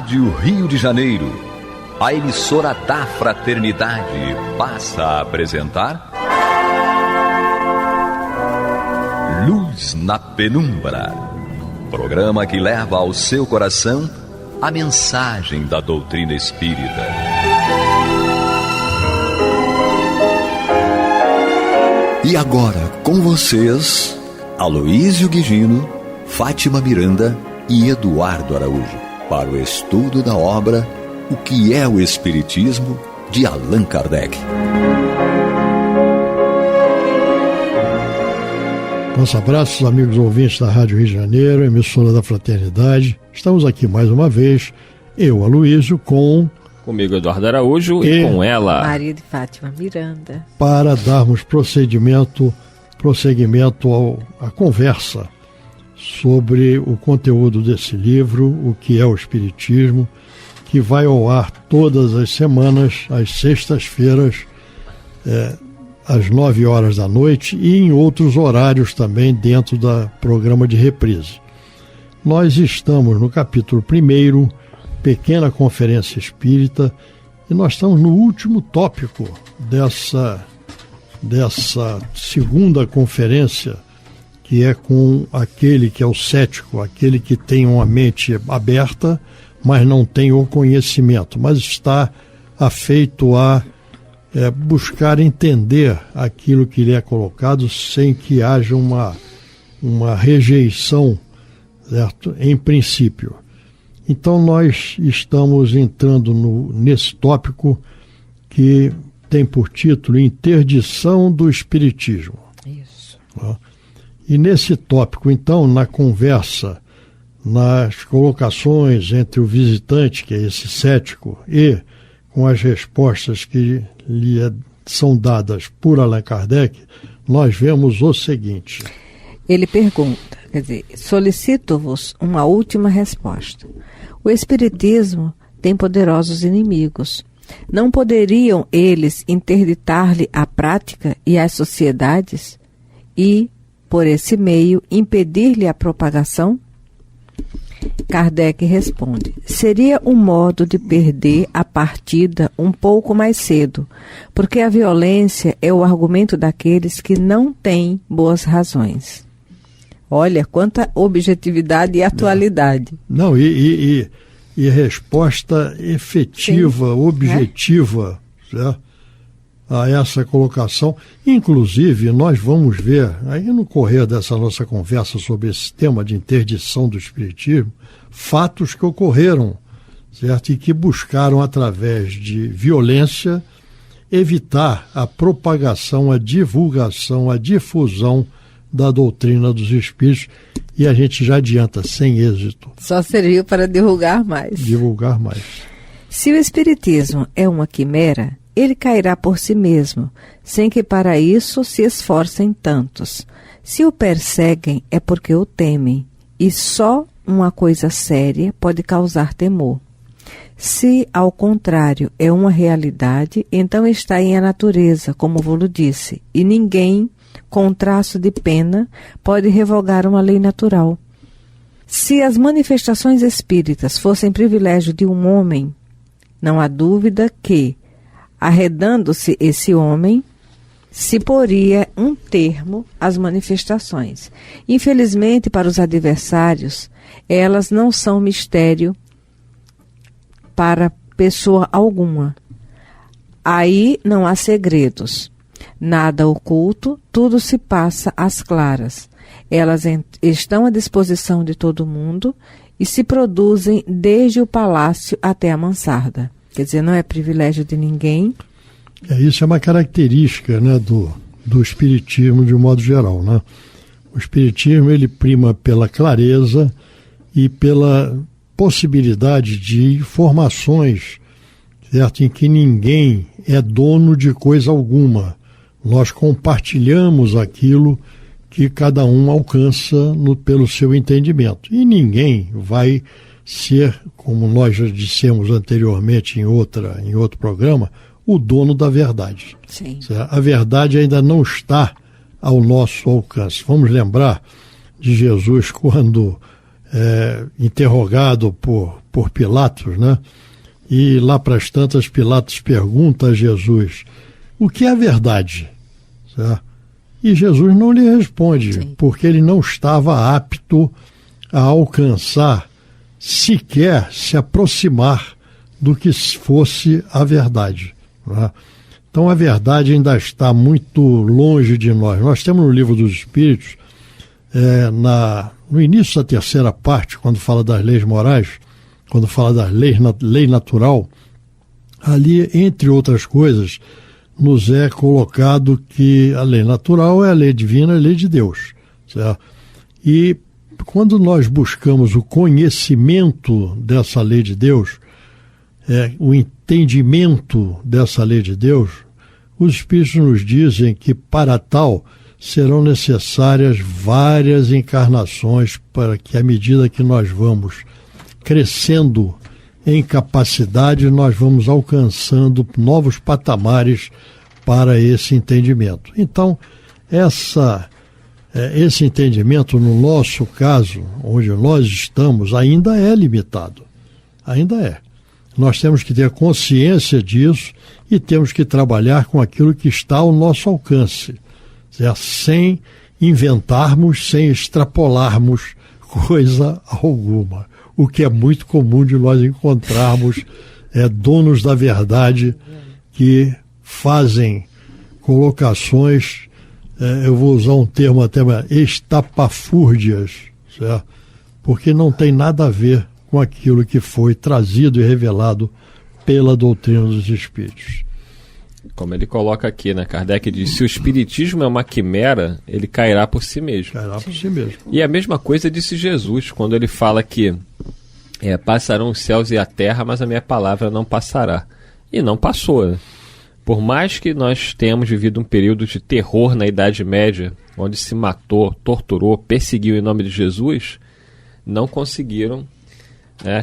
Rádio Rio de Janeiro, a emissora da Fraternidade, passa a apresentar Luz na Penumbra, programa que leva ao seu coração a mensagem da doutrina espírita. E agora, com vocês, Aloísio Guigino, Fátima Miranda e Eduardo Araújo, para o estudo da obra O que é o Espiritismo, de Allan Kardec. Nossos abraços, amigos ouvintes da Rádio Rio de Janeiro, emissora da Fraternidade. Estamos aqui mais uma vez, eu, Aloísio, comigo, Eduardo Araújo, e com ela, Maria de Fátima Miranda, para darmos prosseguimento à conversa sobre o conteúdo desse livro, O que é o Espiritismo, que vai ao ar todas as semanas, às sextas-feiras, às 9 horas da noite, e em outros horários também dentro do programa de reprise. Nós estamos no capítulo 1º, Pequena Conferência Espírita, e nós estamos no último tópico dessa segunda conferência, que é com aquele que é o cético, aquele que tem uma mente aberta, mas não tem o conhecimento, mas está afeito a buscar entender aquilo que lhe é colocado sem que haja uma rejeição, certo? Em princípio. Então nós estamos entrando nesse tópico que tem por título Interdição do Espiritismo. Isso. E nesse tópico, então, na conversa, nas colocações entre o visitante, que é esse cético, e com as respostas que lhe são dadas por Allan Kardec, nós vemos o seguinte. Ele pergunta, solicito-vos uma última resposta. O Espiritismo tem poderosos inimigos. Não poderiam eles interditar-lhe a prática e as sociedades e, por esse meio, impedir-lhe a propagação? Kardec responde: seria um modo de perder a partida um pouco mais cedo, porque a violência é o argumento daqueles que não têm boas razões. Olha, quanta objetividade e atualidade. Não, e resposta efetiva, sim, objetiva, certo? A essa colocação. Inclusive, nós vamos ver, aí no correr dessa nossa conversa sobre esse tema de interdição do Espiritismo, fatos que ocorreram, certo? E que buscaram, através de violência, evitar a propagação, a divulgação, a difusão da doutrina dos Espíritos, e a gente já adianta, sem êxito. Só serviu para divulgar mais. Divulgar mais. Se o Espiritismo é uma quimera, ele cairá por si mesmo, sem que para isso se esforcem tantos. Se o perseguem, é porque o temem, e só uma coisa séria pode causar temor. Se, ao contrário, é uma realidade, então está em a natureza, como vou-lo disse, e ninguém, com traço de pena, pode revogar uma lei natural. Se as manifestações espíritas fossem privilégio de um homem, não há dúvida que, arredando-se esse homem, se poria um termo às manifestações. Infelizmente, para os adversários, elas não são mistério para pessoa alguma. Aí não há segredos, nada oculto, tudo se passa às claras. Elas estão à disposição de todo mundo e se produzem desde o palácio até a mansarda. Quer dizer, não é privilégio de ninguém. Isso é uma característica, né, do Espiritismo de um modo geral, né? O Espiritismo, ele prima pela clareza e pela possibilidade de informações, certo? Em que ninguém é dono de coisa alguma. Nós compartilhamos aquilo que cada um alcança pelo seu entendimento. E ninguém vai ser, como nós já dissemos anteriormente em outro programa, o dono da verdade. Sim. A verdade ainda não está ao nosso alcance. Vamos lembrar de Jesus quando interrogado por por Pilatos, né? E lá para as tantas, Pilatos pergunta a Jesus: o que é a verdade? Certo? E Jesus não lhe responde, sim, porque ele não estava apto a alcançar, sequer se aproximar do que fosse a verdade. Né? Então a verdade ainda está muito longe de nós. Nós temos no Livro dos Espíritos, no início da terceira parte, quando fala das leis morais, quando fala da lei natural, ali, entre outras coisas, nos é colocado que a lei natural é a lei divina, a lei de Deus. Certo? E quando nós buscamos o conhecimento dessa lei de Deus, o entendimento dessa lei de Deus, os Espíritos nos dizem que para tal serão necessárias várias encarnações, para que à medida que nós vamos crescendo em capacidade, nós vamos alcançando novos patamares para esse entendimento. Então, esse entendimento, no nosso caso, onde nós estamos, ainda é limitado. Ainda é. Nós temos que ter consciência disso e temos que trabalhar com aquilo que está ao nosso alcance, certo? Sem inventarmos, sem extrapolarmos coisa alguma. O que é muito comum de nós encontrarmos donos da verdade que fazem colocações, eu vou usar um termo até estapafúrdias, certo? Porque não tem nada a ver com aquilo que foi trazido e revelado pela doutrina dos Espíritos. Como ele coloca aqui, né? Kardec diz: se o Espiritismo é uma quimera, ele cairá por si mesmo. Cairá por si mesmo. E a mesma coisa disse Jesus, quando ele fala que passarão os céus e a terra, mas a minha palavra não passará. E não passou, né? Por mais que nós tenhamos vivido um período de terror na Idade Média, onde se matou, torturou, perseguiu em nome de Jesus, não conseguiram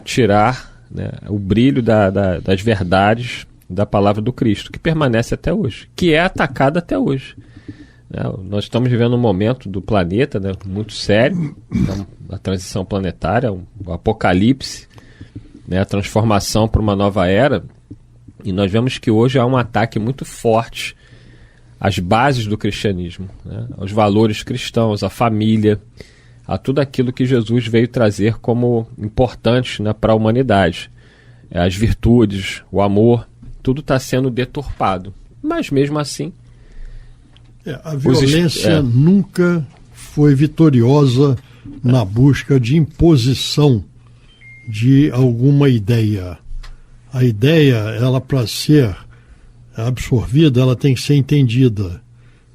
tirar o brilho das verdades da palavra do Cristo, que permanece até hoje, que é atacada até hoje. Nós estamos vivendo um momento do planeta muito sério, a transição planetária, o apocalipse, a transformação para uma nova era, e nós vemos que hoje há um ataque muito forte às bases do cristianismo, aos valores cristãos, à família, a tudo aquilo que Jesus veio trazer como importante para a humanidade. As virtudes, o amor, tudo está sendo deturpado. Mas mesmo assim... a violência nunca foi vitoriosa na busca de imposição de alguma ideia. A ideia, ela para ser absorvida, ela tem que ser entendida.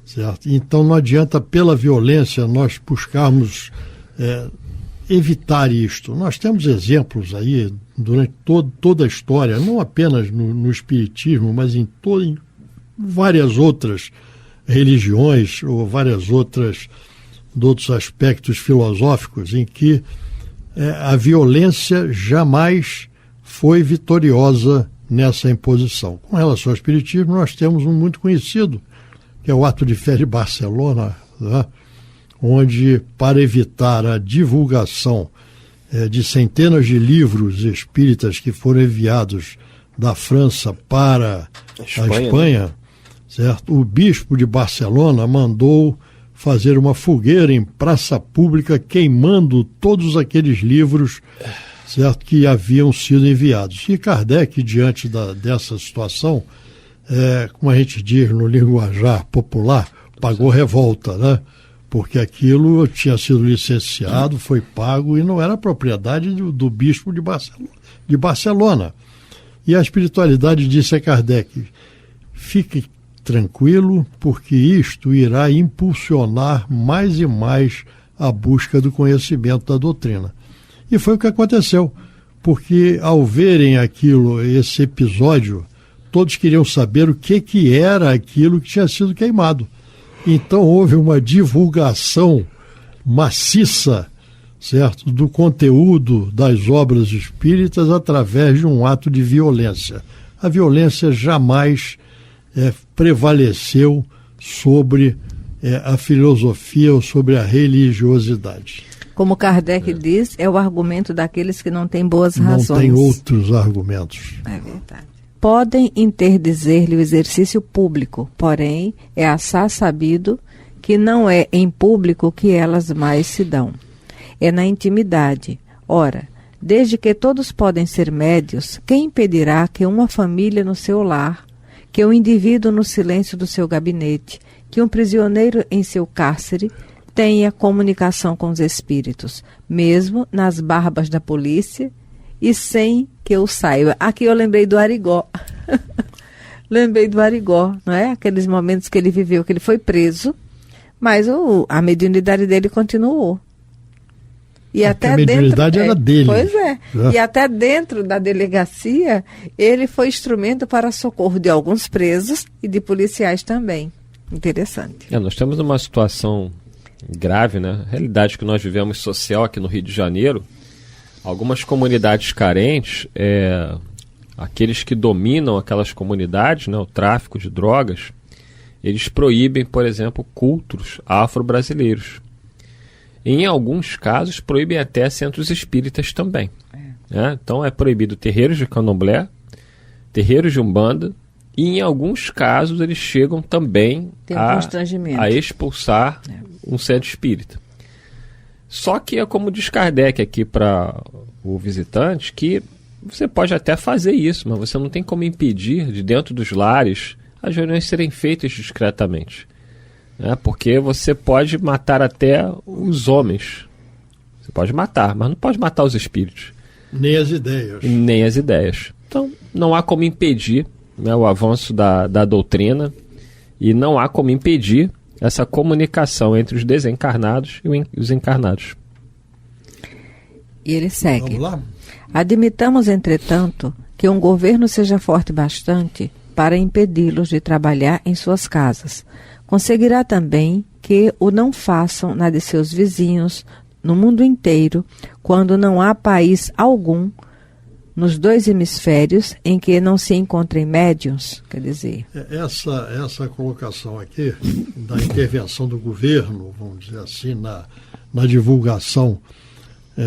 Certo? Então não adianta pela violência nós buscarmos evitar isto. Nós temos exemplos aí durante toda a história, não apenas no Espiritismo, mas em várias outras religiões ou várias outros aspectos filosóficos em que a violência jamais foi vitoriosa nessa imposição. Com relação ao Espiritismo, nós temos um muito conhecido, que é o Ato de Fé de Barcelona, né? Onde, para evitar a divulgação de centenas de livros espíritas que foram enviados da França para a Espanha, né? Certo? O bispo de Barcelona mandou fazer uma fogueira em praça pública queimando todos aqueles livros, certo, que haviam sido enviados. E Kardec, diante dessa situação, como a gente diz no linguajar popular, pagou revolta, né? Porque aquilo tinha sido licenciado, foi pago e não era propriedade do bispo de Barcelona. E a espiritualidade disse a Kardec: fique tranquilo, porque isto irá impulsionar mais e mais a busca do conhecimento da doutrina. E foi o que aconteceu, porque ao verem esse episódio, todos queriam saber o que era aquilo que tinha sido queimado. Então houve uma divulgação maciça, certo, do conteúdo das obras espíritas através de um ato de violência. A violência jamais prevaleceu sobre a filosofia ou sobre a religiosidade. Como Kardec diz, é o argumento daqueles que não têm boas razões. Não tem outros argumentos. É verdade. Podem interdizer-lhe o exercício público, porém é assaz sabido que não é em público que elas mais se dão. É na intimidade. Ora, desde que todos podem ser médios, quem impedirá que uma família no seu lar, que um indivíduo no silêncio do seu gabinete, que um prisioneiro em seu cárcere tenha comunicação com os espíritos, mesmo nas barbas da polícia e sem que eu saiba? Aqui eu lembrei do Arigó. Lembrei do Arigó, não é? Aqueles momentos que ele viveu, que ele foi preso, mas a mediunidade dele continuou. E até a mediunidade era dele. Pois é. E até dentro da delegacia, ele foi instrumento para socorro de alguns presos e de policiais também. Interessante. Nós temos uma situação grave, né? A realidade que nós vivemos social aqui no Rio de Janeiro. Algumas comunidades carentes, aqueles que dominam aquelas comunidades, né, o tráfico de drogas, eles proíbem, por exemplo, cultos afro-brasileiros. Em alguns casos, proíbem até centros espíritas também. Então, é proibido terreiros de candomblé, terreiros de umbanda, e em alguns casos eles chegam também a expulsar um centro espírita. Só que é como diz Kardec aqui para o visitante, que você pode até fazer isso, mas você não tem como impedir de dentro dos lares as reuniões serem feitas discretamente. Porque você pode matar até os homens. Você pode matar, mas não pode matar os espíritos. Nem as ideias. Nem as ideias. Então, não há como impedir, né, o avanço da doutrina, e não há como impedir essa comunicação entre os desencarnados e os encarnados. E ele segue. Vamos lá? Admitamos, entretanto, que um governo seja forte bastante para impedi-los de trabalhar em suas casas. Conseguirá também que o não façam na de seus vizinhos, no mundo inteiro, quando não há país algum nos dois hemisférios em que não se encontrem médiuns, quer dizer. Essa colocação aqui da intervenção do governo, vamos dizer assim, na divulgação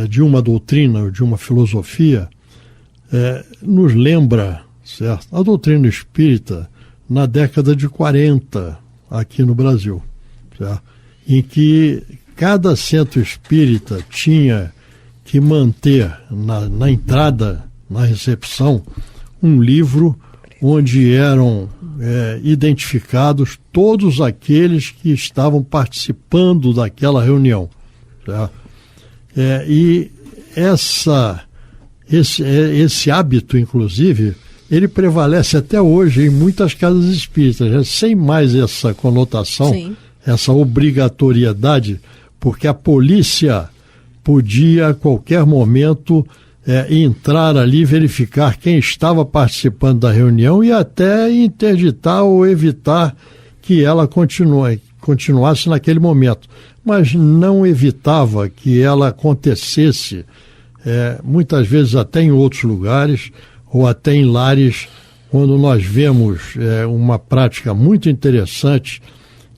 de uma doutrina ou de uma filosofia, nos lembra, certo, a doutrina espírita na década de 40, aqui no Brasil, certo? Em que cada centro espírita tinha que manter na entrada, na recepção, um livro onde eram identificados todos aqueles que estavam participando daquela reunião, certo? E esse hábito, inclusive, ele prevalece até hoje em muitas casas espíritas, né? Sem mais essa conotação, sim, essa obrigatoriedade, porque a polícia podia a qualquer momento entrar ali, verificar quem estava participando da reunião e até interditar ou evitar que ela continuasse naquele momento. Mas não evitava que ela acontecesse, muitas vezes até em outros lugares, ou até em lares, quando nós vemos uma prática muito interessante,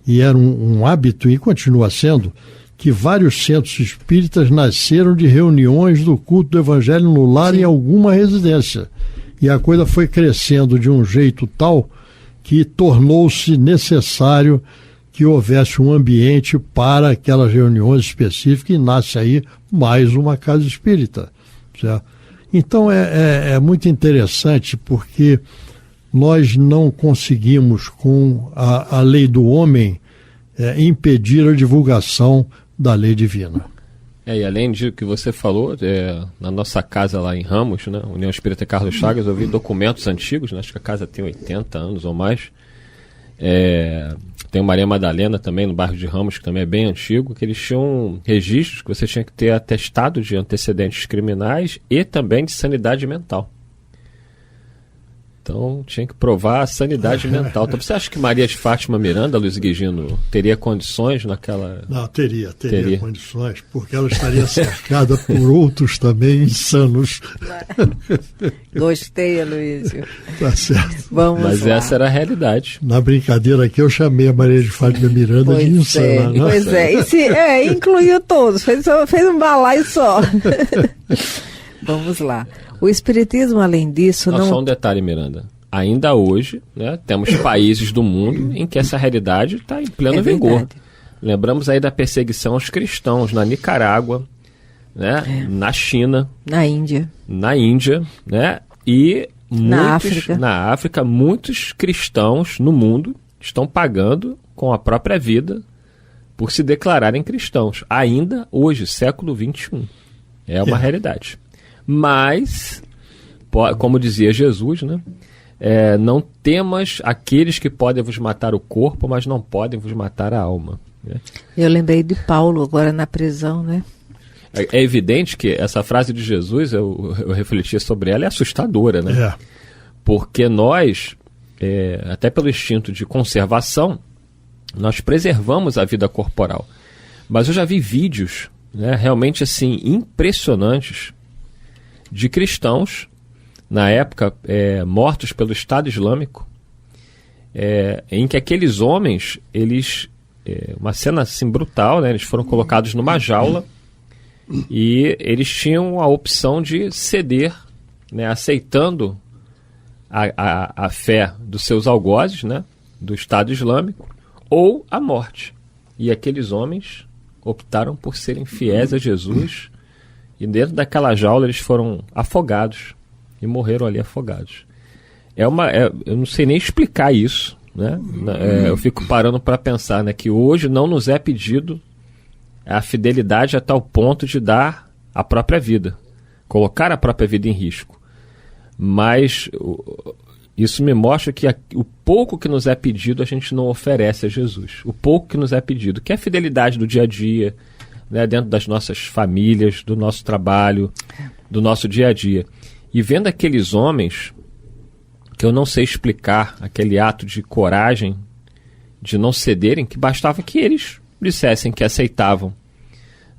e era um hábito, e continua sendo, que vários centros espíritas nasceram de reuniões do culto do Evangelho no lar, sim, em alguma residência. E a coisa foi crescendo de um jeito tal que tornou-se necessário que houvesse um ambiente para aquelas reuniões específicas, e nasce aí mais uma casa espírita, certo? Então é muito interessante, porque nós não conseguimos, com a lei do homem, impedir a divulgação da lei divina. E além de que você falou, na nossa casa lá em Ramos, né, União Espírita Carlos Chagas, eu vi documentos antigos, né, acho que a casa tem 80 anos ou mais. Tem o Maria Madalena também, no bairro de Ramos, que também é bem antigo, que eles tinham registros que você tinha que ter atestado de antecedentes criminais e também de sanidade mental. Então tinha que provar a sanidade mental. Então, você acha que Maria de Fátima Miranda, Luiz Guigino, teria condições naquela... Não, teria condições, porque ela estaria cercada por outros também insanos. Gostei, Aloysio. Tá certo. Mas lá. Essa era a realidade. Na brincadeira aqui, eu chamei a Maria de Fátima Miranda de insana. Né? Pois é. Incluiu todos, fez um balaio só. Vamos lá. O Espiritismo, além disso... Só um detalhe, Miranda. Ainda hoje, né, temos países do mundo em que essa realidade está em pleno vigor. Lembramos aí da perseguição aos cristãos na Nicarágua, né, na China. Na Índia. Né, e na África, muitos cristãos no mundo estão pagando com a própria vida por se declararem cristãos. Ainda hoje, século XXI. É uma realidade. Mas, como dizia Jesus, né? Não temas aqueles que podem vos matar o corpo, mas não podem vos matar a alma. Né? Eu lembrei de Paulo agora na prisão, né? É evidente que essa frase de Jesus, eu refletia sobre ela, é assustadora, né? Porque nós, até pelo instinto de conservação, nós preservamos a vida corporal. Mas eu já vi vídeos, né, realmente assim, impressionantes, de cristãos, na época, mortos pelo Estado Islâmico, em que aqueles homens, eles, uma cena assim brutal, né, eles foram colocados numa jaula e eles tinham a opção de ceder, né, aceitando a fé dos seus algozes, né, do Estado Islâmico, ou a morte. E aqueles homens optaram por serem fiéis a Jesus. E dentro daquela jaula eles foram afogados e morreram ali afogados. Eu não sei nem explicar isso, né? Eu fico parando para pensar, né, que hoje não nos é pedido a fidelidade a tal ponto de dar a própria vida, colocar a própria vida em risco. Mas isso me mostra que o pouco que nos é pedido a gente não oferece a Jesus. O pouco que nos é pedido, que é a fidelidade do dia a dia, né, dentro das nossas famílias, do nosso trabalho, do nosso dia a dia. E vendo aqueles homens, que eu não sei explicar, aquele ato de coragem, de não cederem, que bastava que eles dissessem que aceitavam.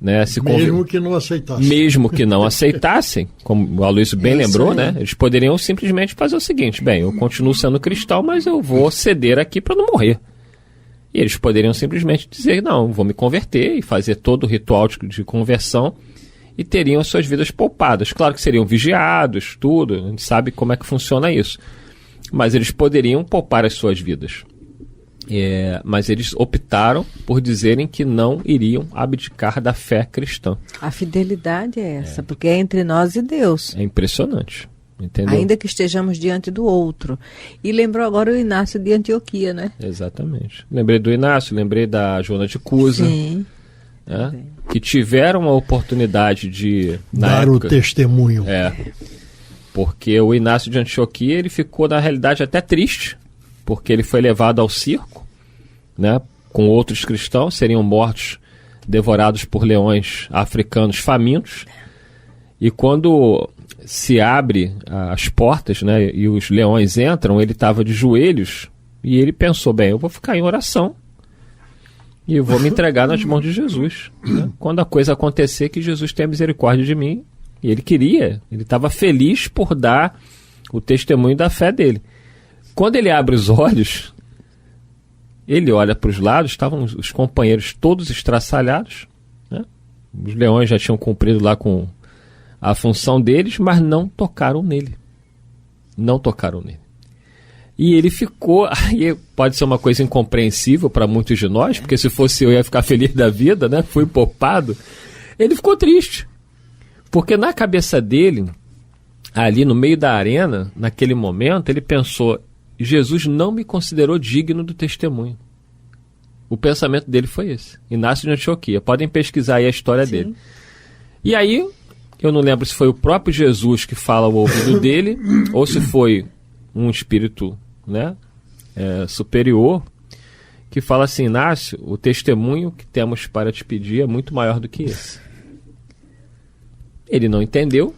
Né, mesmo que não aceitassem. Mesmo que não aceitassem, como o Aloysio bem lembrou, né, eles poderiam simplesmente fazer o seguinte: bem, eu continuo sendo cristão, mas eu vou ceder aqui para não morrer. E eles poderiam simplesmente dizer, não, vou me converter e fazer todo o ritual de conversão e teriam as suas vidas poupadas. Claro que seriam vigiados, tudo, a gente sabe como é que funciona isso. Mas eles poderiam poupar as suas vidas. Mas eles optaram por dizerem que não iriam abdicar da fé cristã. A fidelidade é essa, porque é entre nós e Deus. É impressionante. Entendeu? Ainda que estejamos diante do outro. E lembrou agora o Inácio de Antioquia, né? Exatamente. Lembrei do Inácio, lembrei da Joana de Cusa. Sim. Né? Que tiveram a oportunidade de dar o testemunho. Porque o Inácio de Antioquia, ele ficou, na realidade, até triste, porque ele foi levado ao circo, né, com outros cristãos, seriam mortos, devorados por leões africanos famintos. E quando se abre as portas, né, e os leões entram, ele estava de joelhos e ele pensou, bem, eu vou ficar em oração e eu vou me entregar nas mãos de Jesus, né? Quando a coisa acontecer, que Jesus tenha misericórdia de mim. E ele estava feliz por dar o testemunho da fé dele. Quando ele abre os olhos, ele olha para os lados, estavam os companheiros todos estraçalhados, né? Os leões já tinham cumprido lá com a função deles, mas não tocaram nele. Não tocaram nele. E ele ficou, aí pode ser uma coisa incompreensível para muitos de nós, porque se fosse eu ia ficar feliz da vida, né? Fui poupado. Ele ficou triste, porque na cabeça dele, ali no meio da arena, naquele momento, ele pensou, Jesus não me considerou digno do testemunho. O pensamento dele foi esse. Inácio de Antioquia. Podem pesquisar aí a história dele. E aí, eu não lembro se foi o próprio Jesus que fala ao ouvido dele, ou se foi um espírito, né, superior, que fala assim, Inácio, o testemunho que temos para te pedir é muito maior do que esse. Ele não entendeu,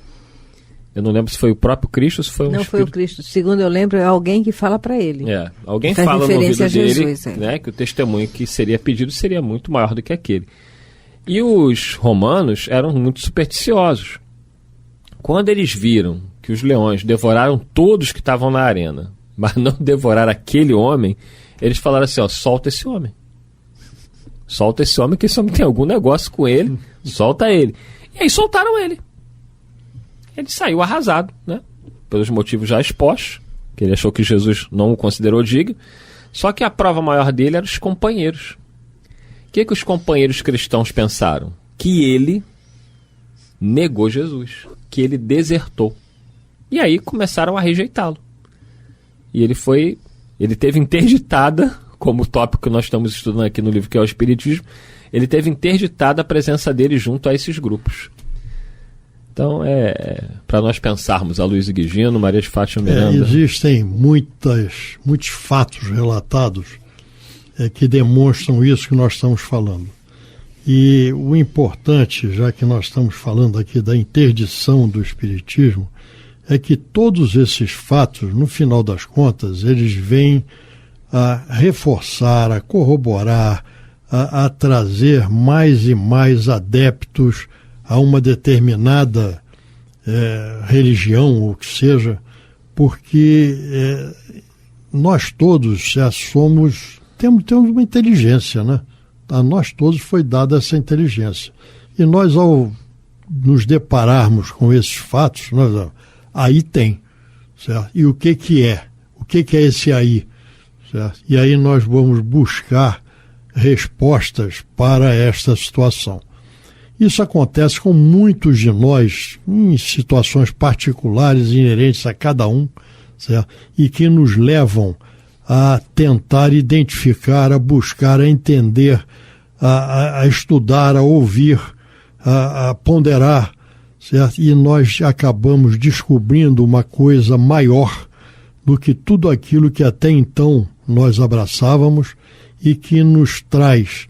Eu não lembro se foi o próprio Cristo ou se foi um Não espírito. foi o Cristo. Segundo eu lembro, é alguém que fala para ele. Alguém Faz fala no referência ouvido a dele, Jesus, né, que o testemunho que seria pedido seria muito maior do que aquele. E os romanos eram muito supersticiosos. Quando eles viram que os leões devoraram todos que estavam na arena, mas não devoraram aquele homem, eles falaram assim, solta esse homem. Solta esse homem, que esse homem tem algum negócio com ele, solta ele. E aí soltaram ele. Ele saiu arrasado, né? Pelos motivos já expostos, que ele achou que Jesus não o considerou digno. Só que a prova maior dele eram os companheiros. O que os companheiros cristãos pensaram? Que ele negou Jesus, que ele desertou. E aí começaram a rejeitá-lo. E ele teve interditada, como o tópico que nós estamos estudando aqui no livro, que é o Espiritismo, ele teve interditada a presença dele junto a esses grupos. Então, para nós pensarmos, Aloysio Guigino, Maria de Fátima Miranda... Existem muitos fatos relatados que demonstram isso que nós estamos falando. E o importante, já que nós estamos falando aqui da interdição do Espiritismo, é que todos esses fatos, no final das contas, eles vêm a reforçar, a corroborar, a trazer mais e mais adeptos a uma determinada religião, ou que seja, porque nós todos temos uma inteligência, né? A nós todos foi dada essa inteligência. E nós, ao nos depararmos com esses fatos, aí tem, certo? E o que é? O que é esse aí? Certo? E aí nós vamos buscar respostas para esta situação. Isso acontece com muitos de nós em situações particulares inerentes a cada um, certo? E que nos levam a tentar identificar, a buscar, a entender, a estudar, a ouvir, a ponderar, certo? E nós acabamos descobrindo uma coisa maior do que tudo aquilo que até então nós abraçávamos e que nos traz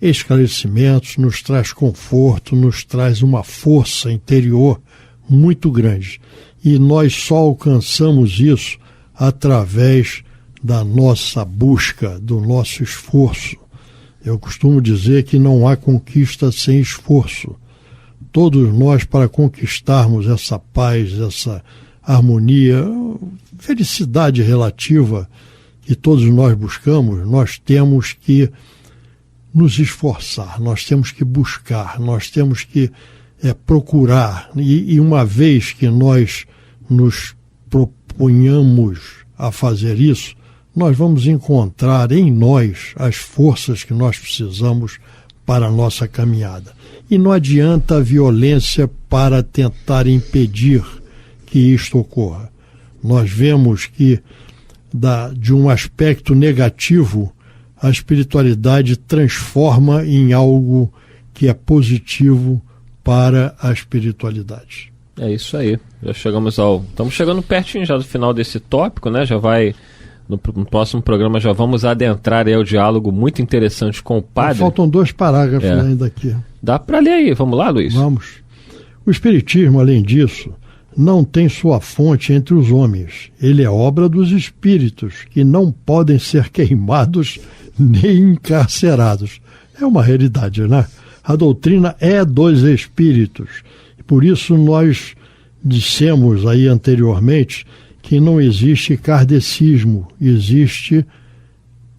esclarecimentos, nos traz conforto, nos traz uma força interior muito grande. E nós só alcançamos isso através da nossa busca, do nosso esforço. Eu costumo dizer que não há conquista sem esforço. Todos nós, para conquistarmos essa paz, essa harmonia, felicidade relativa que todos nós buscamos, nós temos que nos esforçar, nós temos que buscar, nós temos que procurar. E uma vez que nós nos proponhamos a fazer isso, nós vamos encontrar em nós as forças que nós precisamos para a nossa caminhada. E não adianta a violência para tentar impedir que isto ocorra. Nós vemos que, de um aspecto negativo, a espiritualidade transforma em algo que é positivo para a espiritualidade. É isso aí. Estamos chegando pertinho já do final desse tópico, né? Já vai... No próximo programa já vamos adentrar aí ao diálogo muito interessante com o padre. Faltam 2 parágrafos ainda aqui. Dá para ler aí. Vamos lá, Luiz? Vamos. O Espiritismo, além disso, não tem sua fonte entre os homens. Ele é obra dos espíritos, que não podem ser queimados nem encarcerados. É uma realidade, né? A doutrina é dos espíritos. E por isso nós dissemos aí anteriormente que não existe kardecismo, existe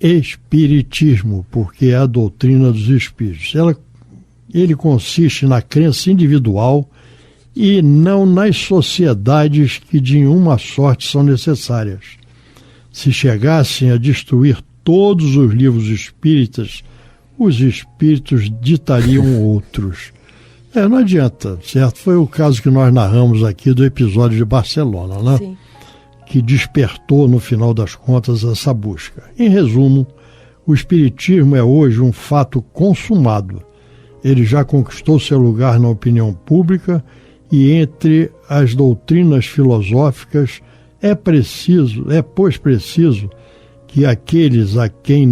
espiritismo, porque é a doutrina dos espíritos. Ele consiste na crença individual e não nas sociedades que de uma sorte são necessárias. Se chegassem a destruir todos os livros espíritas, os espíritos ditariam outros. Não adianta, certo? Foi o caso que nós narramos aqui do episódio de Barcelona, né? Sim. Que despertou, no final das contas, essa busca. Em resumo, o Espiritismo é hoje um fato consumado. Ele já conquistou seu lugar na opinião pública e entre as doutrinas filosóficas pois preciso que aqueles a quem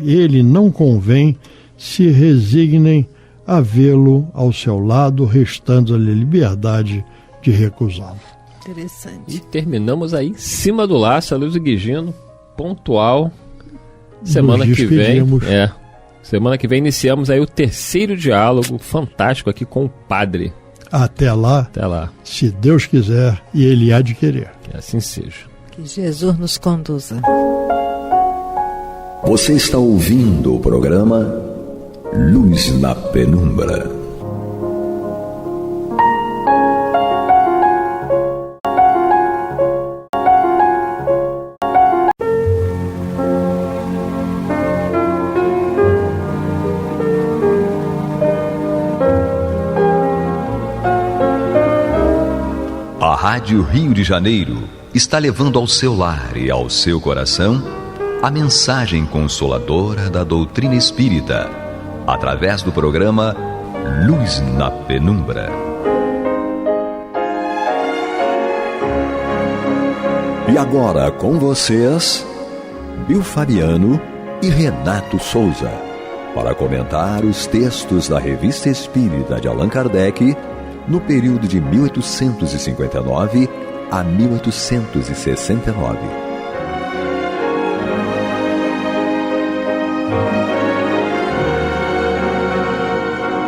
ele não convém se resignem a vê-lo ao seu lado, restando-lhe liberdade de recusá-lo. Interessante. E terminamos aí em cima do laço, Aloysio Guigino, pontual. Semana que vem. Semana que vem iniciamos aí o terceiro diálogo fantástico aqui com o padre. Até lá, se Deus quiser, e Ele há de querer. Que assim seja. Que Jesus nos conduza. Você está ouvindo o programa Luz na Penumbra. A Rádio Rio de Janeiro está levando ao seu lar e ao seu coração a mensagem consoladora da doutrina espírita, através do programa Luz na Penumbra. E agora com vocês, Bill Fabiano e Renato Souza, para comentar os textos da Revista Espírita de Allan Kardec no período de 1859 a 1869.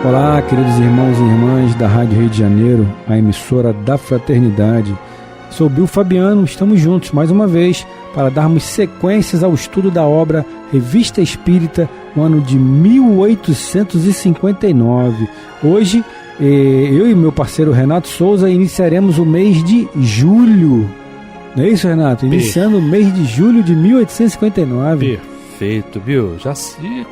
Olá, queridos irmãos e irmãs da Rádio Rio de Janeiro, a emissora da Fraternidade. Sou Bill Fabiano, estamos juntos mais uma vez para darmos sequências ao estudo da obra Revista Espírita no ano de 1859. Hoje, eu e meu parceiro Renato Souza iniciaremos o mês de julho. Não é isso, Renato? Iniciando o mês de julho de 1859. Perfeito, Bill.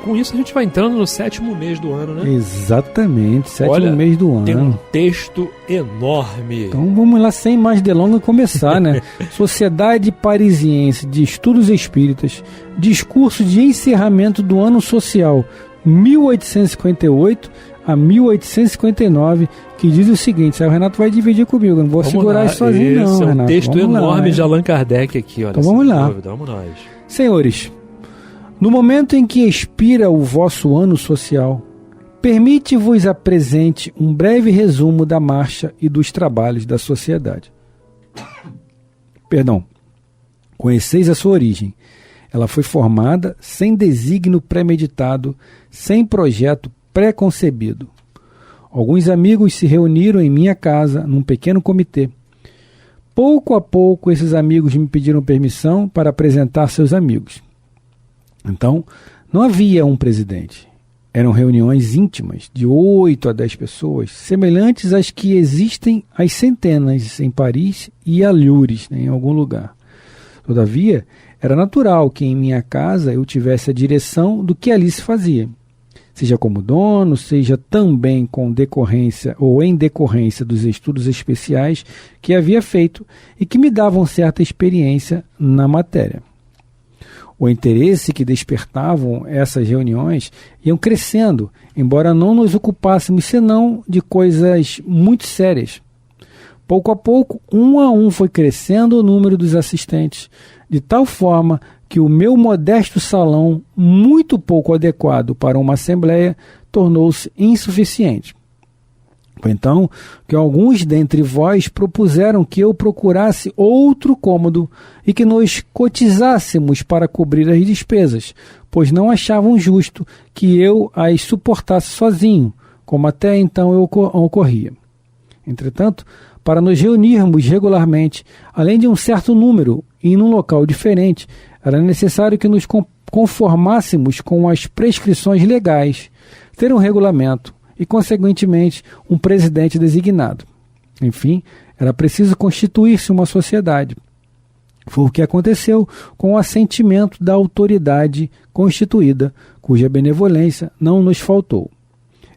Com isso a gente vai entrando no 7º mês do ano, né? Exatamente, 7º mês do ano. Tem um texto enorme. Então vamos lá, sem mais delongas, começar, né? Sociedade Parisiense de Estudos Espíritas, discurso de encerramento do ano social 1858 a 1859, que diz o seguinte, o Renato vai dividir comigo, eu não vou segurar isso sozinho não, Renato. É um texto enorme de Allan Kardec aqui, olha. Então vamos lá. Vamos nós. Senhores, no momento em que expira o vosso ano social, permite-vos apresente um breve resumo da marcha e dos trabalhos da sociedade. Conheceis a sua origem. Ela foi formada sem desígnio premeditado, sem projeto pré-concebido. Alguns amigos se reuniram em minha casa, num pequeno comitê. Pouco a pouco, esses amigos me pediram permissão para apresentar seus amigos. Então, não havia um presidente. Eram reuniões íntimas, de 8 a 10 pessoas, semelhantes às que existem às centenas em Paris e a Lourdes, em algum lugar. Todavia, era natural que em minha casa eu tivesse a direção do que ali se fazia. Seja como dono, seja também com decorrência ou em decorrência dos estudos especiais que havia feito e que me davam certa experiência na matéria. O interesse que despertavam essas reuniões iam crescendo, embora não nos ocupássemos senão de coisas muito sérias. Pouco a pouco, um a um foi crescendo o número dos assistentes, de tal forma que o meu modesto salão, muito pouco adequado para uma assembleia, tornou-se insuficiente. Foi então que alguns dentre vós propuseram que eu procurasse outro cômodo e que nos cotizássemos para cobrir as despesas, pois não achavam justo que eu as suportasse sozinho, como até então ocorria. Entretanto, para nos reunirmos regularmente, além de um certo número e num local diferente, era necessário que nos conformássemos com as prescrições legais, ter um regulamento e, consequentemente, um presidente designado. Enfim, era preciso constituir-se uma sociedade. Foi o que aconteceu com o assentimento da autoridade constituída, cuja benevolência não nos faltou.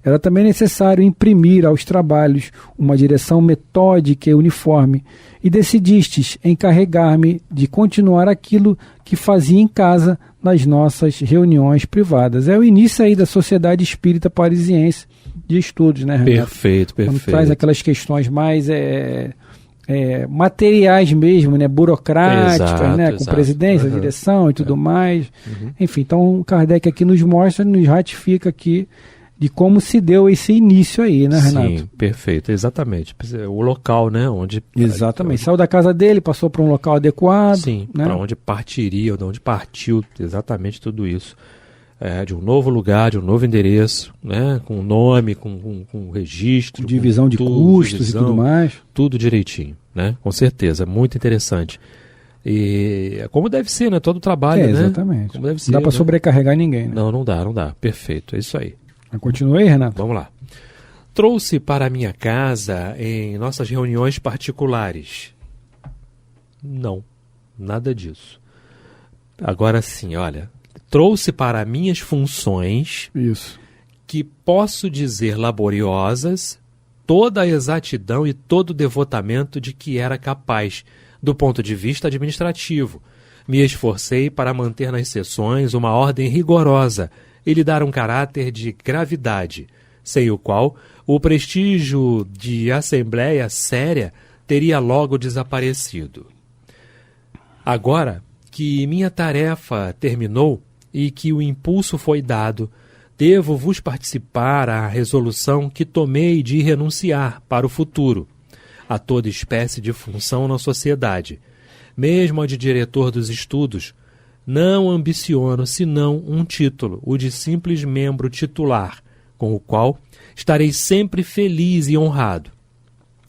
Era também necessário imprimir aos trabalhos uma direção metódica e uniforme, e decidistes encarregar-me de continuar aquilo que fazia em casa nas nossas reuniões privadas. É o início aí da Sociedade Espírita Parisiense de Estudos, né, Renato? Perfeito. Quando traz aquelas questões mais materiais mesmo, né, burocráticas, né, com presidência, direção e tudo mais. Enfim, então Kardec aqui nos mostra, nos ratifica aqui de como se deu esse início aí, né, Renato? Sim, perfeito, exatamente. O local, né, onde... Exatamente, saiu da casa dele, passou para um local adequado. Sim, né? para onde partiria, de onde partiu exatamente tudo isso. De um novo lugar, de um novo endereço, né, com nome, com registro. Com divisão de custos e tudo mais. Tudo direitinho, né, com certeza, muito interessante. E como deve ser, né, todo o trabalho, né? Exatamente. Como deve ser, não dá para né? sobrecarregar ninguém, né? Não dá, perfeito, é isso aí. Continua aí, Renato. Vamos lá. Trouxe para a minha casa em nossas reuniões particulares. Não, nada disso. Agora sim, olha. Trouxe para minhas funções, Isso. que posso dizer laboriosas, toda a exatidão e todo o devotamento de que era capaz, do ponto de vista administrativo. Me esforcei para manter nas sessões uma ordem rigorosa e lhe dar um caráter de gravidade, sem o qual o prestígio de assembleia séria teria logo desaparecido. Agora que minha tarefa terminou e que o impulso foi dado, devo vos participar a resolução que tomei de renunciar para o futuro a toda espécie de função na sociedade, mesmo a de diretor dos estudos. Não ambiciono senão um título, o de simples membro titular, com o qual estarei sempre feliz e honrado.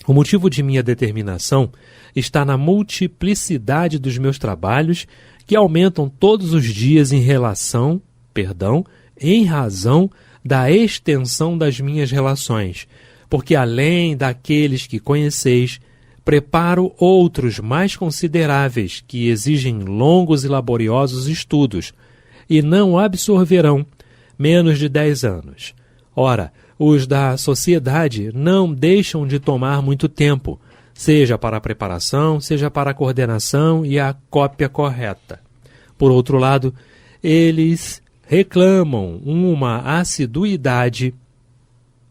O motivo de minha determinação está na multiplicidade dos meus trabalhos, que aumentam todos os dias em razão da extensão das minhas relações, porque além daqueles que conheceis, preparo outros mais consideráveis que exigem longos e laboriosos estudos e não absorverão menos de 10 anos. Ora, os da sociedade não deixam de tomar muito tempo, seja para a preparação, seja para a coordenação e a cópia correta. Por outro lado, eles reclamam uma assiduidade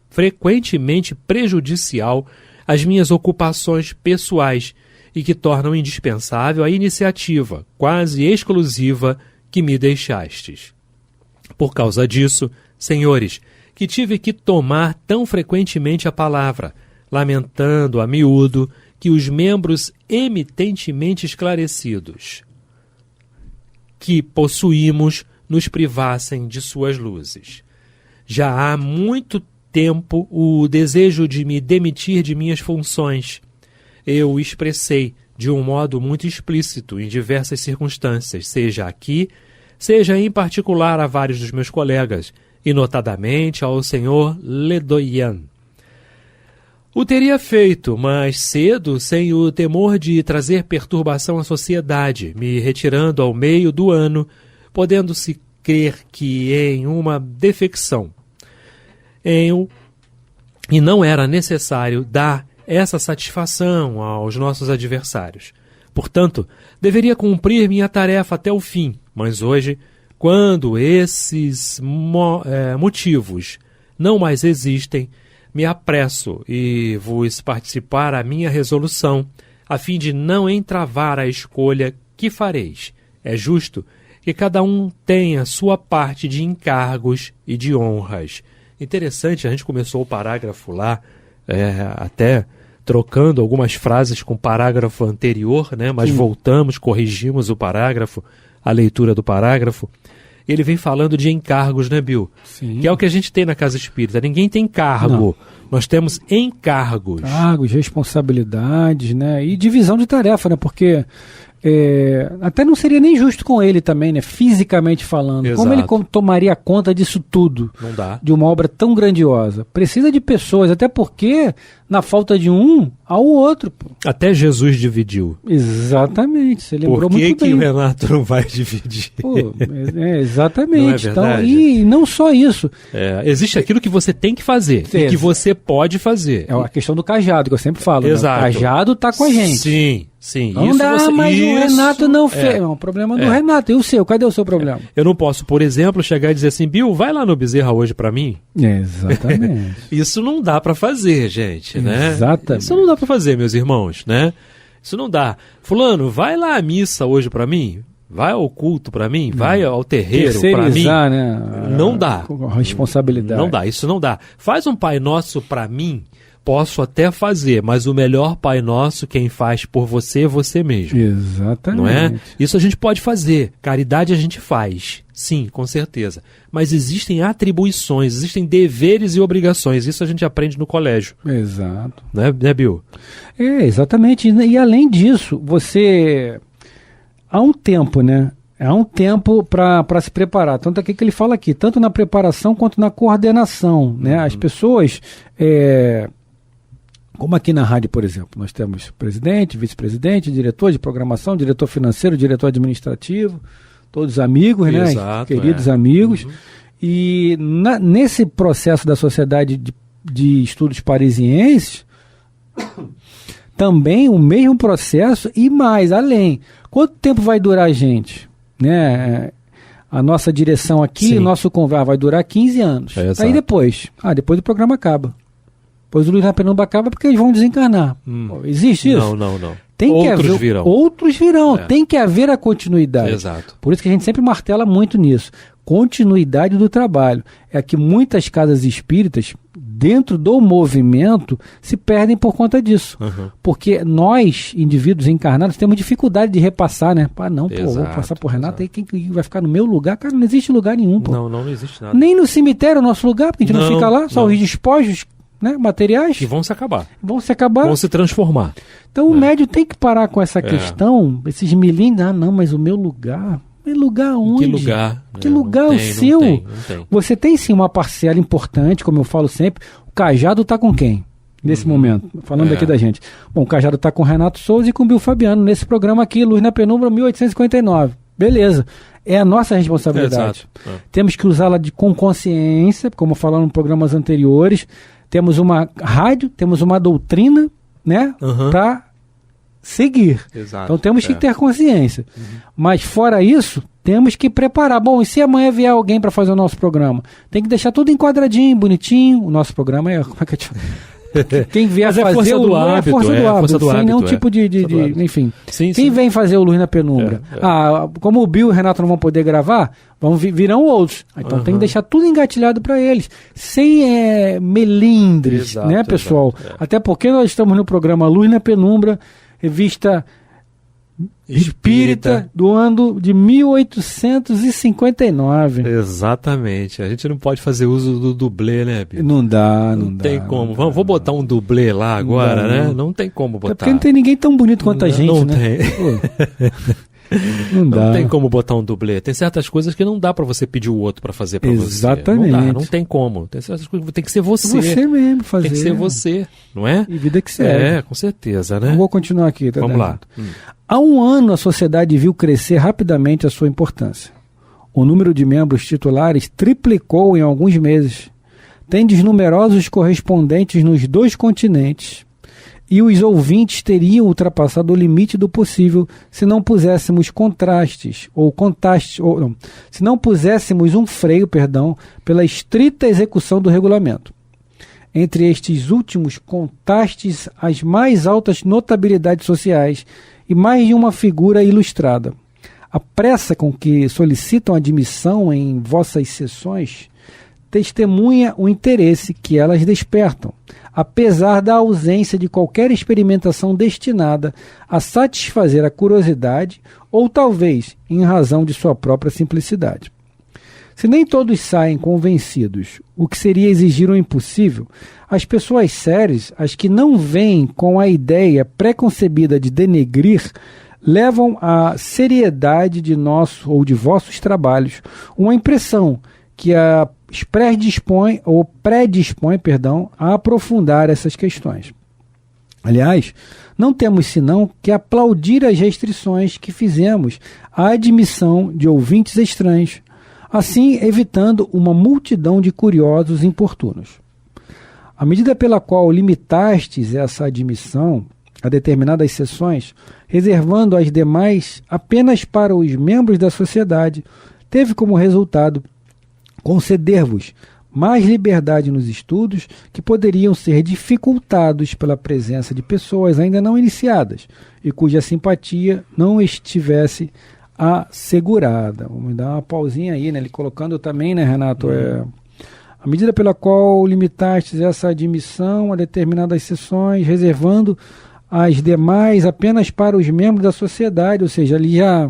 frequentemente prejudicial às minhas ocupações pessoais e que tornam indispensável a iniciativa, quase exclusiva, que me deixastes. Por causa disso, senhores, que tive que tomar tão frequentemente a palavra, lamentando a miúdo que os membros emitentemente esclarecidos que possuímos nos privassem de suas luzes. Já há muito tempo o desejo de me demitir de minhas funções. Eu o expressei de um modo muito explícito em diversas circunstâncias, seja aqui, seja em particular a vários dos meus colegas, e notadamente ao senhor Ledoyen. O teria feito mais cedo sem o temor de trazer perturbação à sociedade, me retirando ao meio do ano, podendo-se crer que em uma defecção e não era necessário dar essa satisfação aos nossos adversários. Portanto, deveria cumprir minha tarefa até o fim, mas hoje, quando esses motivos não mais existem, me apresso e vos participar a minha resolução, a fim de não entravar a escolha que fareis. É justo que cada um tenha sua parte de encargos e de honras. Interessante, a gente começou o parágrafo lá, até trocando algumas frases com o parágrafo anterior, né? Mas voltamos, corrigimos o parágrafo, a leitura do parágrafo. Ele vem falando de encargos, né, Bill? Sim. Que é o que a gente tem na Casa Espírita. Ninguém tem cargo. Não. Nós temos encargos. Cargos, responsabilidades, né? E divisão de tarefa, né? Porque até não seria nem justo com ele também, né? Fisicamente falando. Exato. Como ele tomaria conta disso tudo? Não dá. De uma obra tão grandiosa. Precisa de pessoas, até porque, na falta de um, há o outro. Pô. Até Jesus dividiu. Exatamente, você lembrou muito bem. Por que o Renato não vai dividir? Pô, exatamente. Não é verdade? Então, e não só isso. Existe aquilo que você tem que fazer e que você pode fazer. É a questão do cajado, que eu sempre falo. Exato. Né? O cajado está com a gente. Sim. Não isso dá, mas o Renato não fez. É um problema do Renato. E o seu? Cadê o seu problema? Eu não posso, por exemplo, chegar e dizer assim, Bill, vai lá no Bezerra hoje pra mim. Exatamente. Isso não dá pra fazer, gente, né? Exatamente. Isso não dá pra fazer, meus irmãos, né? Isso não dá. Fulano, vai lá à missa hoje pra mim. vai ao culto para mim, vai ao terreiro para mim. Né? Não dá. A responsabilidade. Não dá, isso não dá. Faz um Pai Nosso para mim, posso até fazer, mas o melhor Pai Nosso, quem faz por você é você mesmo. Exatamente. Não é? Isso a gente pode fazer. Caridade a gente faz. Sim, com certeza. Mas existem atribuições, existem deveres e obrigações. Isso a gente aprende no colégio. Exato. Né, Bill? Exatamente. E além disso, você... Há um tempo, né? Há um tempo para se preparar. Tanto é que ele fala aqui, tanto na preparação quanto na coordenação. Né? As pessoas... Como aqui na rádio, por exemplo, nós temos presidente, vice-presidente, diretor de programação, diretor financeiro, diretor administrativo, todos amigos, né? Queridos amigos. E nesse processo da Sociedade de Estudos Parisienses, também o mesmo processo e mais, além. Quanto tempo vai durar a gente? Né? A nossa direção aqui, o nosso convite vai durar 15 anos. Aí depois? Depois o programa acaba. Depois o Luiz na Penumbra acaba porque eles vão desencarnar. Existe isso? Não. Tem outros virão. Tem que haver a continuidade. Exato. Por isso que a gente sempre martela muito nisso. Continuidade do trabalho. É que muitas casas espíritas, dentro do movimento, se perdem por conta disso. Porque nós, indivíduos encarnados, temos dificuldade de repassar, né? Vou passar por Renato, aí quem vai ficar no meu lugar? Cara, não existe lugar nenhum, pô. Não existe nada. Nem no cemitério é o nosso lugar, porque a gente não fica lá, só os despojos, né, materiais. E vão se acabar. Vão se transformar. Então o médium tem que parar com essa questão, esses milímetros, mas o meu lugar... Lugar onde? Que lugar? Que lugar o seu? Não tem. Você tem sim uma parcela importante, como eu falo sempre. O Cajado está com quem? Nesse momento, falando aqui da gente. Bom, o Cajado está com Renato Souza e com Bill Fabiano, nesse programa aqui, Luz na Penumbra, 1859. Beleza. É a nossa responsabilidade. Temos que usá-la com consciência, como falamos em programas anteriores. Temos uma rádio, temos uma doutrina, né? Para seguir. Exato. Então temos que ter consciência. Mas fora isso, temos que preparar. Bom, e se amanhã vier alguém para fazer o nosso programa? Tem que deixar tudo enquadradinho, bonitinho. O nosso programa é... Como é que eu te falo? Quem vier fazer força do hábito, força do hábito, sem nenhum tipo de enfim. Quem vem fazer o Luz na Penumbra? Como o Bill e o Renato não vão poder gravar, virão outros. Então tem que deixar tudo engatilhado para eles, sem melindres, né, pessoal? Até porque nós estamos no programa Luz na Penumbra, revista Espírita do ano de 1859. Exatamente. A gente não pode fazer uso do dublê, né, Bia? Não dá. Não tem como. Vou botar um dublê lá agora, né? Não tem como botar. É porque não tem ninguém tão bonito quanto a gente, não né? Tem. Não tem como botar um dublê. Tem certas coisas que não dá pra você pedir o outro pra fazer pra você. Exatamente. Não tem como. Tem certas coisas que tem que ser você. Você mesmo fazer. Tem que ser você, não é? E vida que segue. Com certeza, né? Eu vou continuar aqui. Tá? Vamos lá. Há um ano a sociedade viu crescer rapidamente a sua importância. O número de membros titulares triplicou em alguns meses. Tendes numerosos correspondentes nos 2 continentes. E os ouvintes teriam ultrapassado o limite do possível se não puséssemos se não puséssemos um freio, pela estrita execução do regulamento. Entre estes últimos contastes as mais altas notabilidades sociais e mais de uma figura ilustrada. A pressa com que solicitam admissão em vossas sessões testemunha o interesse que elas despertam, apesar da ausência de qualquer experimentação destinada a satisfazer a curiosidade ou talvez em razão de sua própria simplicidade. Se nem todos saem convencidos, o que seria exigir o impossível, as pessoas sérias, as que não vêm com a ideia preconcebida de denegrir, levam à seriedade de nosso ou de vossos trabalhos uma impressão que a predispõe a aprofundar essas questões. Aliás, não temos senão que aplaudir as restrições que fizemos à admissão de ouvintes estranhos, assim evitando uma multidão de curiosos importunos. A medida pela qual limitastes essa admissão a determinadas sessões, reservando as demais apenas para os membros da sociedade, teve como resultado conceder-vos mais liberdade nos estudos que poderiam ser dificultados pela presença de pessoas ainda não iniciadas e cuja simpatia não estivesse assegurada. Vamos dar uma pausinha aí, né? Ele colocando também, né, Renato? A medida pela qual limitastes essa admissão a determinadas sessões, reservando as demais apenas para os membros da sociedade, ou seja, ali já,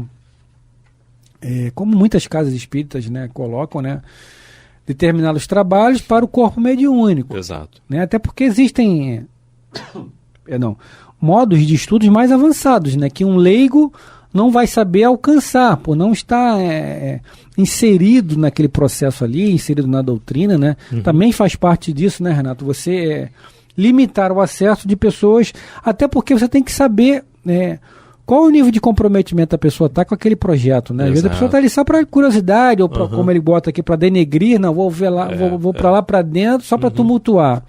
como muitas casas espíritas, né, colocam, né, determinados trabalhos para o corpo mediúnico. Exato. Né, até porque existem modos de estudos mais avançados, né, que um leigo não vai saber alcançar, por não estar inserido naquele processo ali, inserido na doutrina, né? Também faz parte disso, né, Renato? Você limitar o acesso de pessoas, até porque você tem que saber qual o nível de comprometimento a pessoa está com aquele projeto, né? Às vezes a pessoa está ali só para curiosidade, ou pra, como ele bota aqui, para denegrir, não, vou ver lá, vou para lá para dentro, só para tumultuar.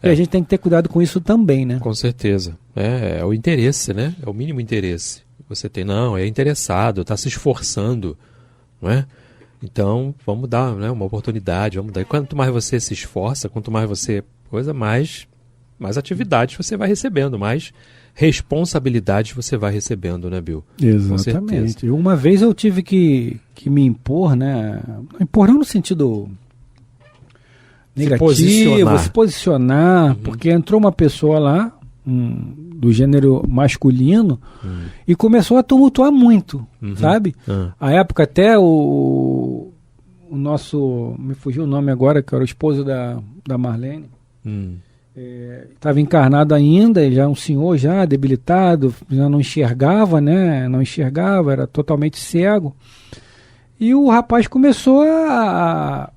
E a gente tem que ter cuidado com isso também, né? Com certeza. É o interesse, né? É o mínimo interesse. Você tem, é interessado, está se esforçando, não é? Então, vamos dar, né, uma oportunidade, vamos dar. E quanto mais você se esforça, quanto mais você mais atividades você vai recebendo, mais responsabilidades você vai recebendo, né, Bill? Exatamente. Uma vez eu tive que me impor, né? Impor não no sentido negativo, se posicionar, porque entrou uma pessoa lá, do gênero masculino, e começou a tumultuar muito, sabe? A época até o nosso, me fugiu o nome agora, que era o esposo da Marlene, estava encarnado ainda, já um senhor já debilitado, já não enxergava, né? Não enxergava, era totalmente cego. E o rapaz começou a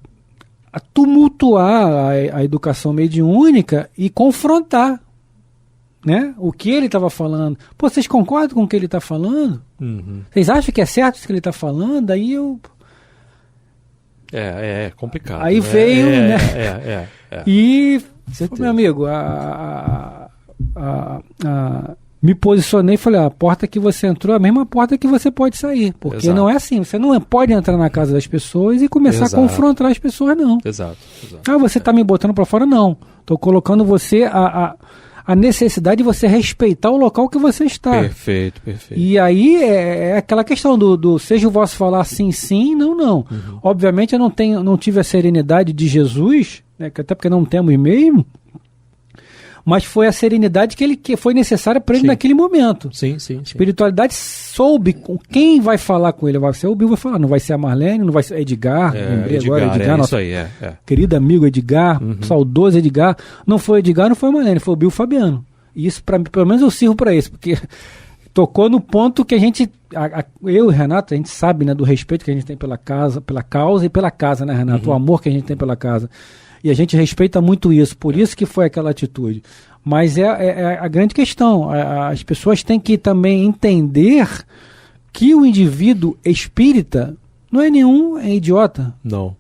tumultuar a educação mediúnica e confrontar, né, o que ele estava falando. Pô, vocês concordam com o que ele está falando? Vocês acham que é certo isso que ele está falando? Aí eu... É complicado. Aí veio, né? E, meu amigo, me posicionei e falei, a porta que você entrou é a mesma porta que você pode sair. Porque não é assim, você não pode entrar na casa das pessoas e começar a confrontar as pessoas, não. Exato. Você está me botando para fora? Não. Estou colocando você a necessidade de você respeitar o local que você está. Perfeito. E aí é aquela questão do seja o vosso falar sim, sim, não. Obviamente eu não tive a serenidade de Jesus, né, até porque não temos mesmo, mas foi a serenidade que foi necessária para ele naquele momento. Sim. Espiritualidade soube com quem vai falar com ele. Vai ser o Bill, vai falar, não vai ser a Marlene, não vai ser Edgar. Lembrei agora, Edgar, nosso querido amigo Edgar, saudoso Edgar. Não foi Edgar, não foi a Marlene, foi o Bill Fabiano. E isso, pelo menos eu sirvo para isso, porque tocou no ponto que a gente, eu e o Renato, a gente sabe, né, do respeito que a gente tem pela causa e pela casa, né, Renato? O amor que a gente tem pela casa. E a gente respeita muito isso, por isso que foi aquela atitude. Mas é a grande questão. As pessoas têm que também entender que o indivíduo espírita não é nenhum idiota. Não.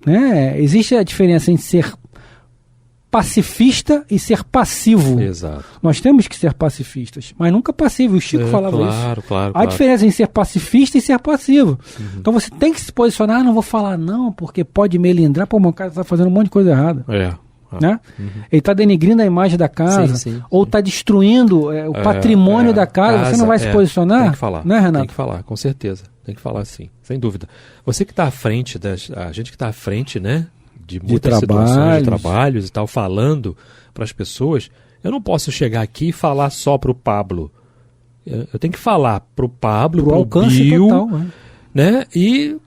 Né? Existe a diferença em ser pacifista e ser passivo. Exato. Nós temos que ser pacifistas, mas nunca passivo. O Chico falava isso. Claro. Há diferença em ser pacifista e ser passivo. Então você tem que se posicionar, não vou falar não, porque pode melindrar, pô, o cara está fazendo um monte de coisa errada. Né? Ele está denegrindo a imagem da casa, ou está destruindo o patrimônio da casa. Você não vai se posicionar? Tem que falar, né, Renato? Tem que falar, com certeza. Tem que falar sim, sem dúvida. Você que está à frente, a gente que está à frente, né, de muitas situações de trabalhos e tal, falando para as pessoas, eu não posso chegar aqui e falar só para o Pablo. Eu tenho que falar para o Pablo, para o Bill, total, né? E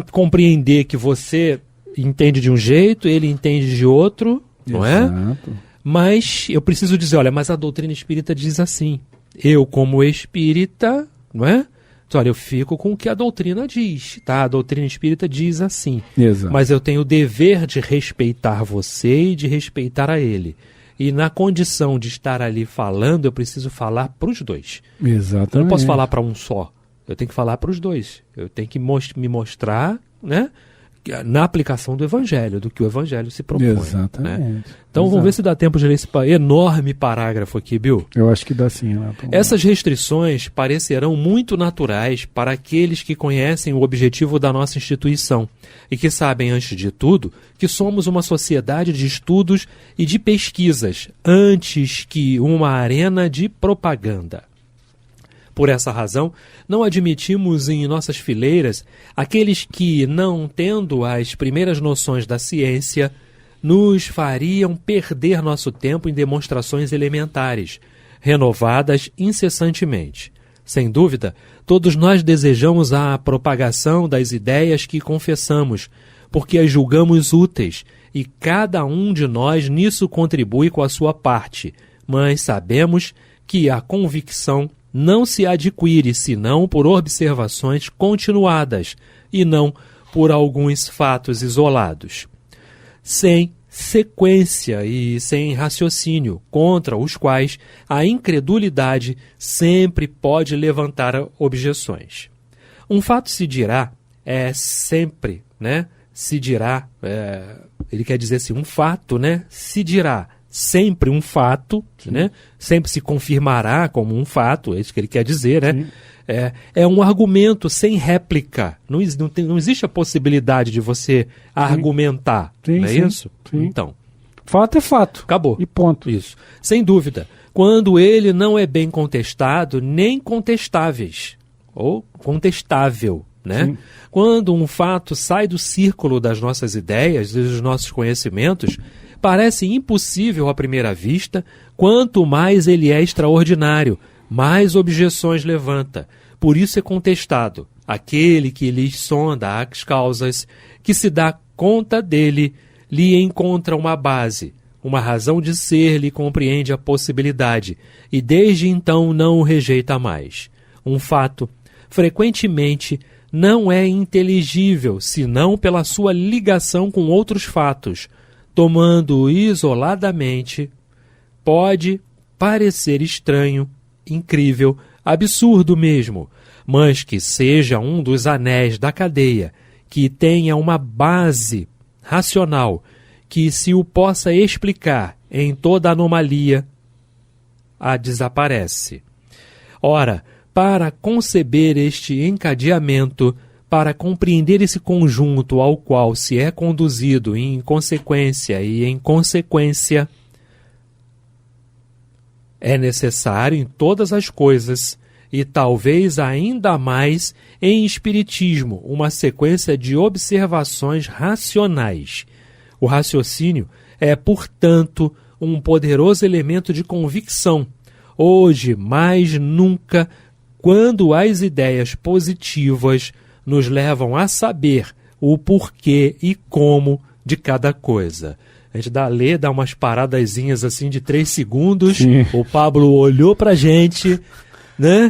compreender que você entende de um jeito, ele entende de outro, não é? Mas eu preciso dizer, olha, mas a doutrina espírita diz assim. Eu, como espírita, não é? Então, olha, eu fico com o que a doutrina diz, tá? A doutrina espírita diz assim. Exato. Mas eu tenho o dever de respeitar você e de respeitar a ele. E na condição de estar ali falando, eu preciso falar para os dois. Exatamente. Eu não posso falar para um só. Eu tenho que falar para os dois. Eu tenho que me mostrar, né, na aplicação do Evangelho, do que o Evangelho se propõe. Exatamente. Né? Então vamos ver se dá tempo de ler esse enorme parágrafo aqui, Bill. Eu acho que dá sim, Renato. Essas restrições parecerão muito naturais para aqueles que conhecem o objetivo da nossa instituição e que sabem, antes de tudo, que somos uma sociedade de estudos e de pesquisas, antes que uma arena de propaganda. Por essa razão, não admitimos em nossas fileiras aqueles que, não tendo as primeiras noções da ciência, nos fariam perder nosso tempo em demonstrações elementares, renovadas incessantemente. Sem dúvida, todos nós desejamos a propagação das ideias que confessamos, porque as julgamos úteis, e cada um de nós nisso contribui com a sua parte, mas sabemos que a convicção não se adquire senão por observações continuadas e não por alguns fatos isolados. Sem sequência e sem raciocínio, contra os quais a incredulidade sempre pode levantar objeções. Um fato se dirá, sempre, se dirá, ele quer dizer assim, um fato, se dirá sempre um fato, sempre se confirmará como um fato, é isso que ele quer dizer, é um argumento sem réplica, não existe a possibilidade de você argumentar, não é isso? Sim. Então, fato é fato. Acabou. E ponto. Isso. Sem dúvida. Quando ele não é bem contestado, nem contestáveis, ou contestável, Sim. Quando um fato sai do círculo das nossas ideias, dos nossos conhecimentos, parece impossível à primeira vista, quanto mais ele é extraordinário, mais objeções levanta. Por isso é contestado. Aquele que lhe sonda as causas, que se dá conta dele, lhe encontra uma base, uma razão de ser, lhe compreende a possibilidade, e desde então não o rejeita mais. Um fato, frequentemente, não é inteligível, senão pela sua ligação com outros fatos. Tomando-o isoladamente, pode parecer estranho, incrível, absurdo mesmo, mas que seja um dos anéis da cadeia, que tenha uma base racional, que se o possa explicar em toda anomalia, a desaparece. Ora, para conceber este encadeamento, para compreender esse conjunto ao qual se é conduzido em consequência e em consequência, é necessário em todas as coisas, e talvez ainda mais em espiritismo, uma sequência de observações racionais. O raciocínio é, portanto, um poderoso elemento de convicção. Hoje, mais nunca, quando as ideias positivas nos levam a saber o porquê e como de cada coisa. A gente dá umas paradazinhas assim de 3 segundos. Sim. O Pablo olhou pra gente,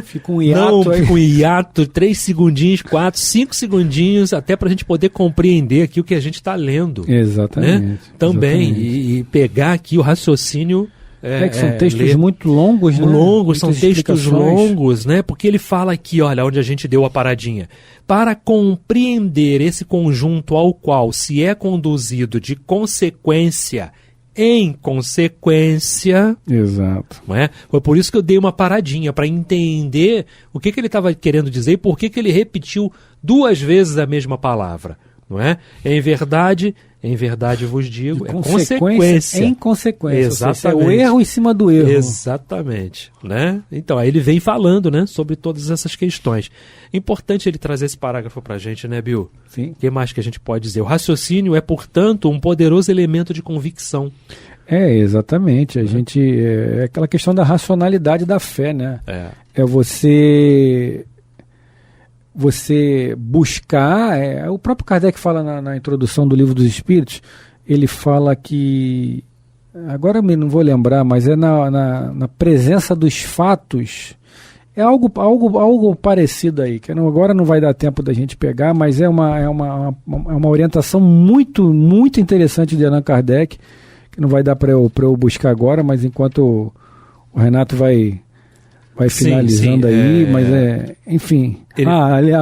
Fica um hiato aí. Fica um hiato, 3 segundinhos, 4, 5 segundinhos, até pra gente poder compreender aqui o que a gente está lendo. Exatamente. Também, exatamente. E pegar aqui o raciocínio. Que são textos muito longos, né? Longos, são Muitas textos explicações. longos, Porque ele fala aqui, olha, onde a gente deu a paradinha. Para compreender esse conjunto ao qual se é conduzido de consequência em consequência. Exato. Não é? Foi por isso que eu dei uma paradinha, para entender o que ele estava querendo dizer e por que ele repetiu 2 vezes a mesma palavra. Não é? Em verdade vos digo, é consequência. Em consequência. Exatamente. É o erro em cima do erro. Exatamente. Então, aí ele vem falando, sobre todas essas questões. Importante ele trazer esse parágrafo para a gente, Bill? Sim. O que mais que a gente pode dizer? O raciocínio é, portanto, um poderoso elemento de convicção. Exatamente. A gente, é aquela questão da racionalidade da fé, É você buscar, o próprio Kardec fala na introdução do Livro dos Espíritos, ele fala que, agora eu não vou lembrar, mas é na presença dos fatos, é algo parecido aí, que agora não vai dar tempo da gente pegar, mas é uma orientação muito, muito interessante de Allan Kardec, que não vai dar para eu buscar agora, mas enquanto o Renato vai finalizando aí, mas enfim. Abri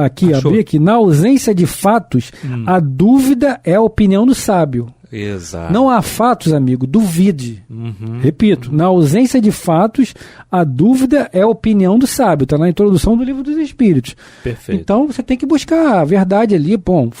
aqui. Na ausência de fatos, a dúvida é a opinião do sábio. Exato. Não há fatos, amigo, duvide. Repito, na ausência de fatos, a dúvida é a opinião do sábio. Está na introdução do Livro dos Espíritos. Perfeito. Então você tem que buscar a verdade ali. Bom,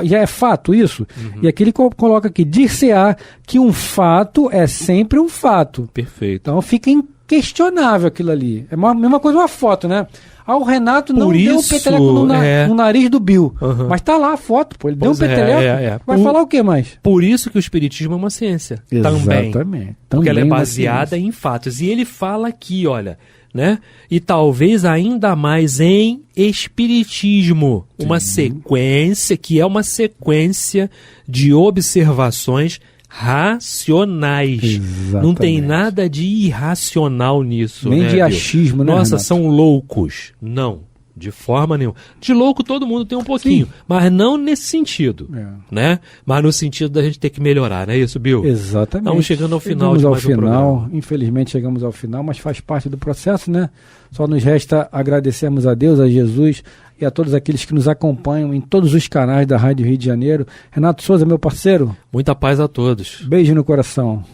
já é fato isso? E aqui ele coloca aqui, dir-se-á que um fato é sempre um fato. Perfeito. Então fiquem questionável aquilo ali. É a mesma coisa uma foto, né? O Renato não deu um peteleco no nariz do Bill. Mas tá lá a foto, pô. Ele deu um peteleco. Vai falar o que mais? Por isso que o espiritismo é uma ciência. Exatamente. Porque ela é baseada em fatos. E ele fala aqui, olha, né? E talvez ainda mais em espiritismo. Uma sequência que é uma sequência de observações racionais. Exatamente. Não tem nada de irracional nisso. Nem né, de achismo, né, Nossa, Renato? são loucos. Não, de forma nenhuma. De louco todo mundo tem um pouquinho, mas não nesse sentido, né? Mas no sentido da gente ter que melhorar, não é isso, Bill? Exatamente. Estamos chegando ao final de mais um programa. Infelizmente chegamos ao final, mas faz parte do processo, né? Só nos resta agradecermos a Deus, a Jesus e a todos aqueles que nos acompanham em todos os canais da Rádio Rio de Janeiro. Renato Souza, meu parceiro. Muita paz a todos. Beijo no coração.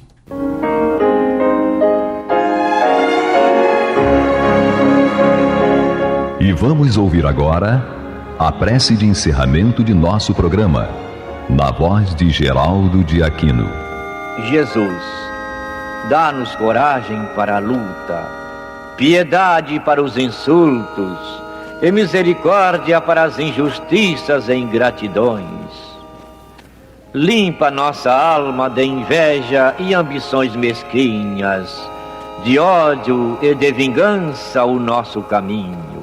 E vamos ouvir agora a prece de encerramento de nosso programa, na voz de Geraldo de Aquino. Jesus, dá-nos coragem para a luta, piedade para os insultos e misericórdia para as injustiças e ingratidões. Limpa nossa alma de inveja e ambições mesquinhas, de ódio e de vingança o nosso caminho.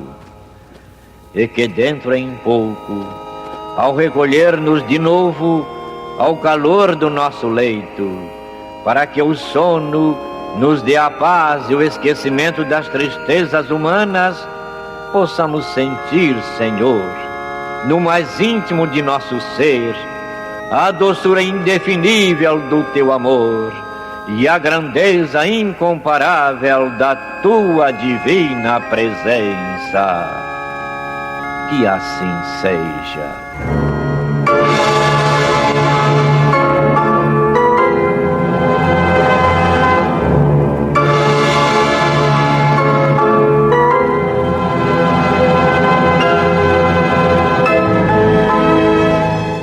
E que dentro em pouco, ao recolher-nos de novo ao calor do nosso leito, para que o sono nos dê a paz e o esquecimento das tristezas humanas, possamos sentir, Senhor, no mais íntimo de nosso ser, a doçura indefinível do Teu amor e a grandeza incomparável da Tua divina presença. Que assim seja.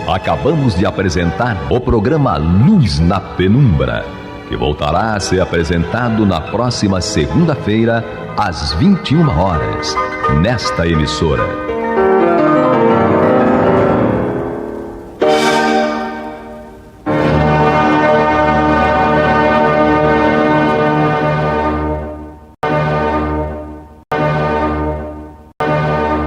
Acabamos de apresentar o programa Luz na Penumbra, que voltará a ser apresentado na próxima segunda-feira, às 21 horas, nesta emissora.